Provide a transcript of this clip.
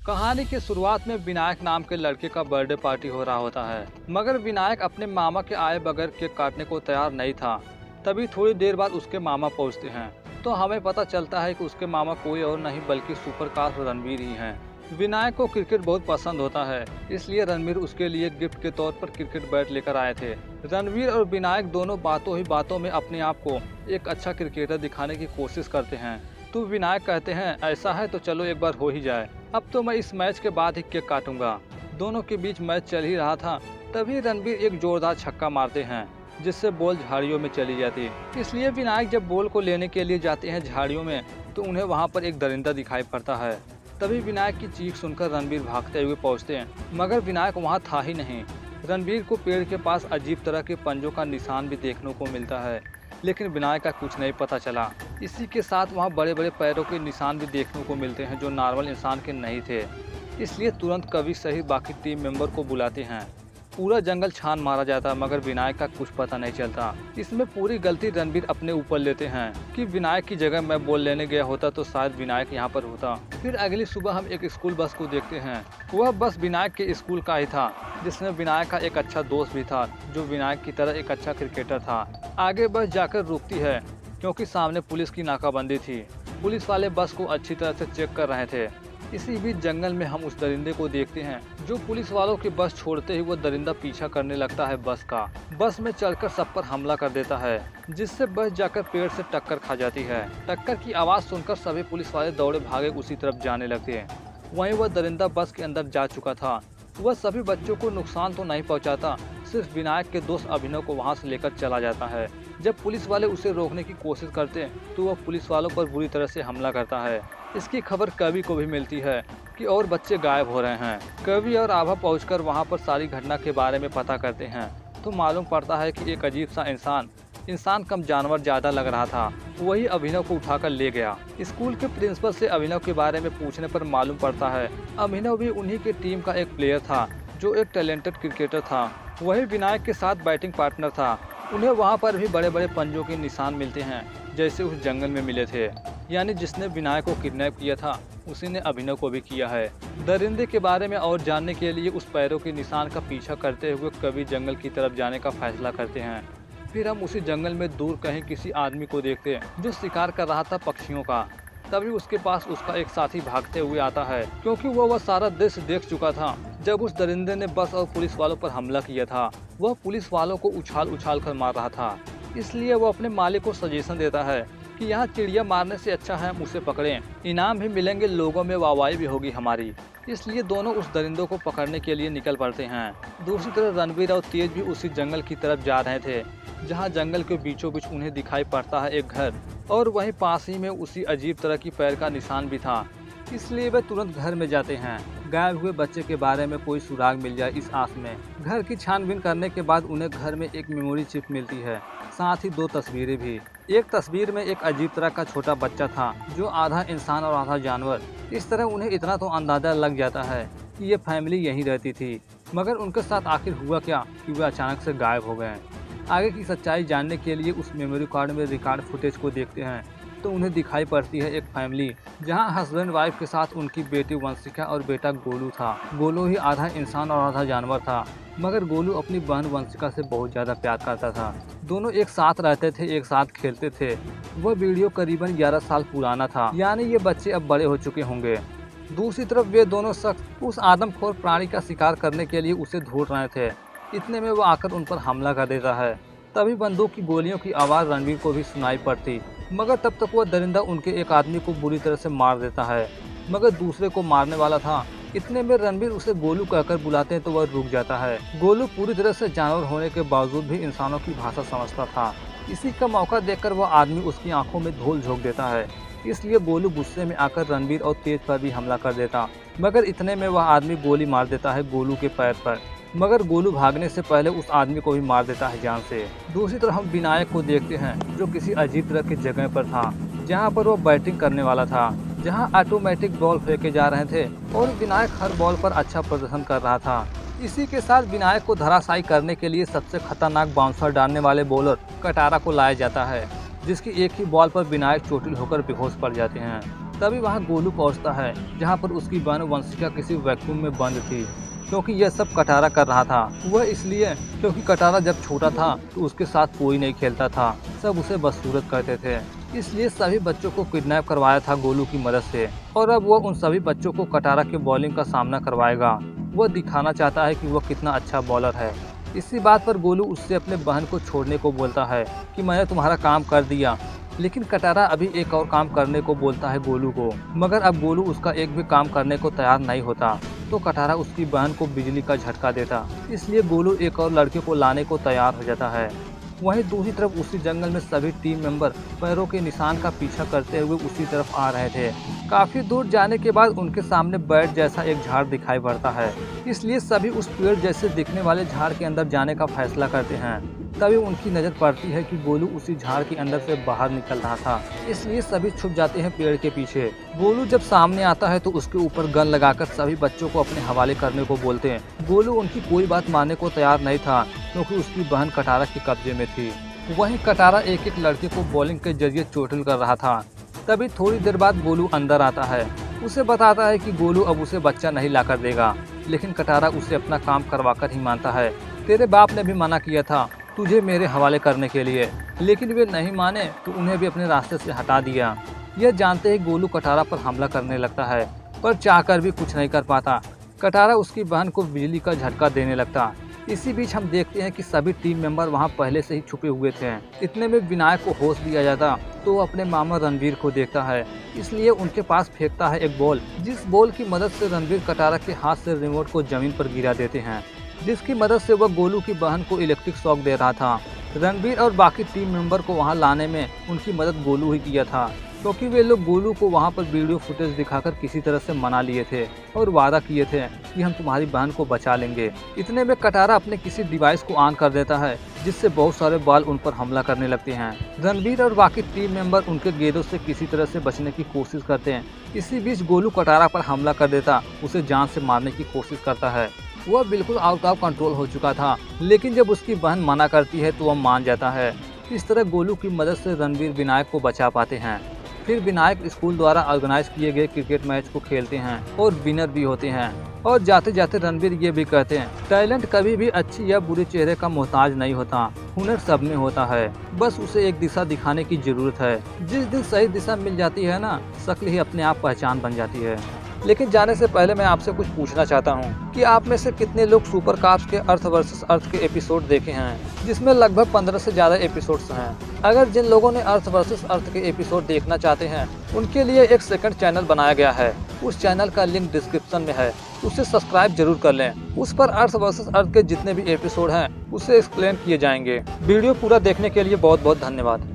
कहानी की शुरुआत में विनायक नाम के लड़के का बर्थडे पार्टी हो रहा होता है, मगर विनायक अपने मामा के आए बगैर केक काटने को तैयार नहीं था। तभी थोड़ी देर बाद उसके मामा पहुंचते हैं, तो हमें पता चलता है कि उसके मामा कोई और नहीं बल्कि सुपरस्टार रणवीर ही हैं। विनायक को क्रिकेट बहुत पसंद होता है, इसलिए रणवीर उसके लिए गिफ्ट के तौर पर क्रिकेट बैट लेकर आए थे। रणवीर और विनायक दोनों बातों ही बातों में अपने आप को एक अच्छा क्रिकेटर दिखाने की कोशिश करते हैं। तो विनायक कहते हैं, ऐसा है तो चलो एक बार हो ही जाए। अब तो मैं इस मैच के बाद ही केक काटूंगा। दोनों के बीच मैच चल ही रहा था, तभी रणवीर एक जोरदार छक्का मारते हैं, जिससे बॉल झाड़ियों में चली जाती। इसलिए विनायक जब बॉल को लेने के लिए जाते हैं झाड़ियों में, तो उन्हें वहां पर एक दरिंदा दिखाई पड़ता है। तभी विनायक की चीख सुनकर रणवीर भागते हुए पहुंचते हैं, मगर विनायक वहां था ही नहीं। रणवीर को पेड़ के पास अजीब तरह के पंजों का निशान भी देखने को मिलता है, लेकिन विनायक का कुछ नहीं पता चला। इसी के साथ वहाँ बड़े बड़े पैरों के निशान भी देखने को मिलते हैं, जो नॉर्मल इंसान के नहीं थे। इसलिए तुरंत कवि सहित बाकी टीम मेंबर को बुलाते हैं। पूरा जंगल छान मारा जाता, मगर विनायक का कुछ पता नहीं चलता। इसमें पूरी गलती रणवीर अपने ऊपर लेते हैं कि विनायक की जगह मैं बॉल लेने गया होता तो शायद विनायक यहाँ पर होता। फिर अगली सुबह हम एक स्कूल बस को देखते हैं। वह बस विनायक के स्कूल का ही था, जिसमें विनायक का एक अच्छा दोस्त भी था, जो विनायक की तरह एक अच्छा क्रिकेटर था। आगे बस जाकर रुकती है, क्योंकि सामने पुलिस की नाकाबंदी थी। पुलिस वाले बस को अच्छी तरह से चेक कर रहे थे। इसी बीच जंगल में हम उस दरिंदे को देखते हैं, जो पुलिस वालों की बस छोड़ते ही वो दरिंदा पीछा करने लगता है बस का। बस में चढ़कर सब पर हमला कर देता है, जिससे बस जाकर पेड़ से टक्कर खा जाती है। टक्कर की आवाज़ सुनकर सभी पुलिस वाले दौड़े भागे उसी तरफ जाने लगते हैं। वहीं वह दरिंदा बस के अंदर जा चुका था। वह सभी बच्चों को नुकसान तो नहीं पहुंचाता, सिर्फ विनायक के दोस्त अभिनव को वहां से लेकर चला जाता है। जब पुलिस वाले उसे रोकने की कोशिश करते हैं, तो वह पुलिस वालों पर बुरी तरह से हमला करता है। इसकी खबर कवि को भी मिलती है कि और बच्चे गायब हो रहे हैं। कवि और आभा पहुंचकर वहां पर सारी घटना के बारे में पता करते हैं, तो मालूम पड़ता है कि एक अजीब सा इंसान कम जानवर ज्यादा लग रहा था। वही अभिनव को उठाकर ले गया। स्कूल के प्रिंसिपल से अभिनव के बारे में पूछने पर मालूम पड़ता है अभिनव भी उन्हीं के टीम का एक प्लेयर था, जो एक टैलेंटेड क्रिकेटर था। वही विनायक के साथ बैटिंग पार्टनर था। उन्हें वहां पर भी बड़े बड़े पंजों के निशान मिलते हैं, जैसे उस जंगल में मिले थे। यानी जिसने विनायक को किडनैप किया था, उसी ने अभिनव को भी किया है। दरिंदे के बारे में और जानने के लिए उस पैरों के निशान का पीछा करते हुए कवि जंगल की तरफ जाने का फैसला करते हैं। फिर हम उसी जंगल में दूर कहीं किसी आदमी को देखते हैं, जो शिकार कर रहा था पक्षियों का। तभी उसके पास उसका एक साथी भागते हुए आता है, क्योंकि वह सारा दृश्य देख चुका था जब उस दरिंदे ने बस और पुलिस वालों पर हमला किया था। वह पुलिस वालों को उछाल कर मार रहा था। इसलिए वो अपने मालिक को सजेशन देता है कि यहाँ चिड़िया मारने से अच्छा है हम उसे पकड़ें, इनाम भी मिलेंगे, लोगों में वाहवाही भी होगी हमारी। इसलिए दोनों उस दरिंदों को पकड़ने के लिए निकल पड़ते हैं। दूसरी तरफ रणवीर और तेज भी उसी जंगल की तरफ जा रहे थे, जहाँ जंगल के बीचों बीच उन्हें दिखाई पड़ता है एक घर, और वहीं पास ही में उसी अजीब तरह की पैर का निशान भी था। इसलिए वे तुरंत घर में जाते हैं, गायब हुए बच्चे के बारे में कोई सुराग मिल जाए इस आस में। घर की छानबीन करने के बाद उन्हें घर में एक मेमोरी चिप मिलती है, साथ ही 2 तस्वीरें भी। एक तस्वीर में एक अजीब तरह का छोटा बच्चा था, जो आधा इंसान और आधा जानवर। इस तरह उन्हें इतना तो अंदाजा लग जाता है कि ये फैमिली यहीं रहती थी। मगर उनके साथ आखिर हुआ क्या कि वे अचानक से गायब हो गए। आगे की सच्चाई जानने के लिए उस मेमोरी कार्ड में रिकॉर्ड फुटेज को देखते हैं, तो उन्हें दिखाई पड़ती है एक फैमिली, जहां हस्बैंड वाइफ के साथ उनकी बेटी वंशिका और बेटा गोलू था। गोलू ही आधा इंसान और आधा जानवर था, मगर गोलू अपनी बहन वंशिका से बहुत ज़्यादा प्यार करता था। दोनों एक साथ रहते थे, एक साथ खेलते थे। वह वीडियो करीबन 11 साल पुराना था, यानी ये बच्चे अब बड़े हो चुके होंगे। दूसरी तरफ वे दोनों शख्स उस आदमखोर प्राणी का शिकार करने के लिए उसे ढूंढ रहे थे। इतने में वो आकर उन पर हमला कर देता है। तभी बंदूक की गोलियों की आवाज़ रणवीर को भी सुनाई पड़ती, मगर तब तक वह दरिंदा उनके एक आदमी को बुरी तरह से मार देता है, मगर दूसरे को मारने वाला था। इतने में रणवीर उसे गोलू कहकर बुलाते हैं, तो वह रुक जाता है। गोलू पूरी तरह से जानवर होने के बावजूद भी इंसानों की भाषा समझता था। इसी का मौका देखकर वह आदमी उसकी आंखों में धूल झोंक देता है। इसलिए गोलू गुस्से में आकर रणवीर और तेज पर भी हमला कर देता, मगर इतने में वह आदमी गोली मार देता है गोलू के पैर पर। मगर गोलू भागने से पहले उस आदमी को भी मार देता है जान से। दूसरी तरफ हम विनायक को देखते हैं, जो किसी अजीब तरह की जगह पर था, जहां पर वो बैटिंग करने वाला था, जहां ऑटोमेटिक बॉल फेंके जा रहे थे और विनायक हर बॉल पर अच्छा प्रदर्शन कर रहा था। इसी के साथ विनायक को धराशायी करने के लिए सबसे खतरनाक बाउंसर डालने वाले बॉलर कटारा को लाया जाता है, जिसकी एक ही बॉल पर विनायक चोटिल होकर बेहोश पड़ जाते हैं। तभी वहाँ गोलू पहुँचता है, जहाँ पर उसकी बहन वंशिका किसी वैक्यूम में बंद थी। क्योंकि यह सब कटारा कर रहा था, वह इसलिए क्योंकि कटारा जब छोटा था तो उसके साथ कोई नहीं खेलता था, सब उसे बदसूरत करते थे। इसलिए सभी बच्चों को किडनैप करवाया था गोलू की मदद से, और अब वह उन सभी बच्चों को कटारा के बॉलिंग का सामना करवाएगा। वह दिखाना चाहता है कि वह कितना अच्छा बॉलर है। इसी बात पर गोलू उससे अपने बहन को छोड़ने को बोलता है कि मैंने तुम्हारा काम कर दिया। लेकिन कटारा अभी एक और काम करने को बोलता है गोलू को, मगर अब गोलू उसका एक भी काम करने को तैयार नहीं होता। तो कटारा उसकी बहन को बिजली का झटका देता, इसलिए गोलू एक और लड़के को लाने को तैयार हो जाता है। वहीं दूसरी तरफ उसी जंगल में सभी टीम मेंबर पैरों के निशान का पीछा करते हुए उसी तरफ आ रहे थे। काफी दूर जाने के बाद उनके सामने बैट जैसा एक झाड़ दिखाई पड़ता है, इसलिए सभी उस पेड़ जैसे दिखने वाले झाड़ के अंदर जाने का फैसला करते हैं। तभी उनकी नजर पड़ती है कि गोलू उसी झाड़ के अंदर से बाहर निकल रहा था, इसलिए सभी छुप जाते हैं पेड़ के पीछे। गोलू जब सामने आता है तो उसके ऊपर गन लगाकर सभी बच्चों को अपने हवाले करने को बोलते हैं। गोलू उनकी कोई बात मानने को तैयार नहीं था, क्योंकि उसकी बहन कटारा के कब्जे में थी। वहीं कटारा एक एक लड़के को बॉलिंग के जरिए चोटिल कर रहा था। तभी थोड़ी देर बाद गोलू अंदर आता है, उसे बताता है कि गोलू अब उसे बच्चा नहीं लाकर देगा। लेकिन कटारा उसे अपना काम करवाकर ही मानता है। तेरे बाप ने भी मना किया था तुझे मेरे हवाले करने के लिए, लेकिन वे नहीं माने तो उन्हें भी अपने रास्ते से हटा दिया। यह जानते ही गोलू कटारा पर हमला करने लगता है, पर चाहकर भी कुछ नहीं कर पाता। कटारा उसकी बहन को बिजली का झटका देने लगता। इसी बीच हम देखते हैं कि सभी टीम मेंबर वहां पहले से ही छुपे हुए थे। इतने में विनायक को होश दिया जाता तो वो अपने मामा रणवीर को देखता है, इसलिए उनके पास फेंकता है एक बॉल, जिस बॉल की मदद से रणवीर कटारा के हाथ से रिमोट को जमीन पर गिरा देते हैं, जिसकी मदद से वह गोलू की बहन को इलेक्ट्रिक शॉक दे रहा था। रणवीर और बाकी टीम मेंबर को वहां लाने में उनकी मदद गोलू ही किया था, क्योंकि वे लोग गोलू को वहां पर वीडियो फुटेज दिखाकर किसी तरह से मना लिए थे और वादा किए थे कि हम तुम्हारी बहन को बचा लेंगे। इतने में कटारा अपने किसी डिवाइस को ऑन कर देता है, जिससे बहुत सारे बाल उन पर हमला करने लगते हैं। रणवीर और बाकी टीम मेंबर उनके गेंदों से किसी तरह से बचने की कोशिश करते हैं। इसी बीच गोलू कटारा पर हमला कर देता, उसे जान से मारने की कोशिश करता है। वह बिल्कुल आउट ऑफ कंट्रोल हो चुका था, लेकिन जब उसकी बहन मना करती है तो वह मान जाता है। इस तरह गोलू की मदद से रणवीर विनायक को बचा पाते हैं। फिर विनायक स्कूल द्वारा ऑर्गेनाइज किए गए क्रिकेट मैच को खेलते हैं और विनर भी होते हैं। और जाते जाते रणवीर ये भी कहते हैं, टैलेंट कभी भी अच्छी या बुरे चेहरे का मोहताज नहीं होता, हुनर सब में होता है, बस उसे एक दिशा दिखाने की जरूरत है। जिस दिन सही दिशा मिल जाती है ना, शक्ल ही अपने आप पहचान बन जाती है। लेकिन जाने से पहले मैं आपसे कुछ पूछना चाहता हूँ कि आप में से कितने लोग सुपर कार्प्स के अर्थ वर्सेस अर्थ के एपिसोड देखे हैं, जिसमें लगभग 15 से ज़्यादा एपिसोड्स हैं। अगर जिन लोगों ने अर्थ वर्सेस अर्थ के एपिसोड देखना चाहते हैं, उनके लिए एक सेकंड चैनल बनाया गया है। उस चैनल का लिंक डिस्क्रिप्शन में है, उसे सब्सक्राइब जरूर कर लें। उस पर अर्थ वर्सेस अर्थ के जितने भी एपिसोड हैं उसे एक्सप्लेन किए जाएंगे। वीडियो पूरा देखने के लिए बहुत बहुत धन्यवाद।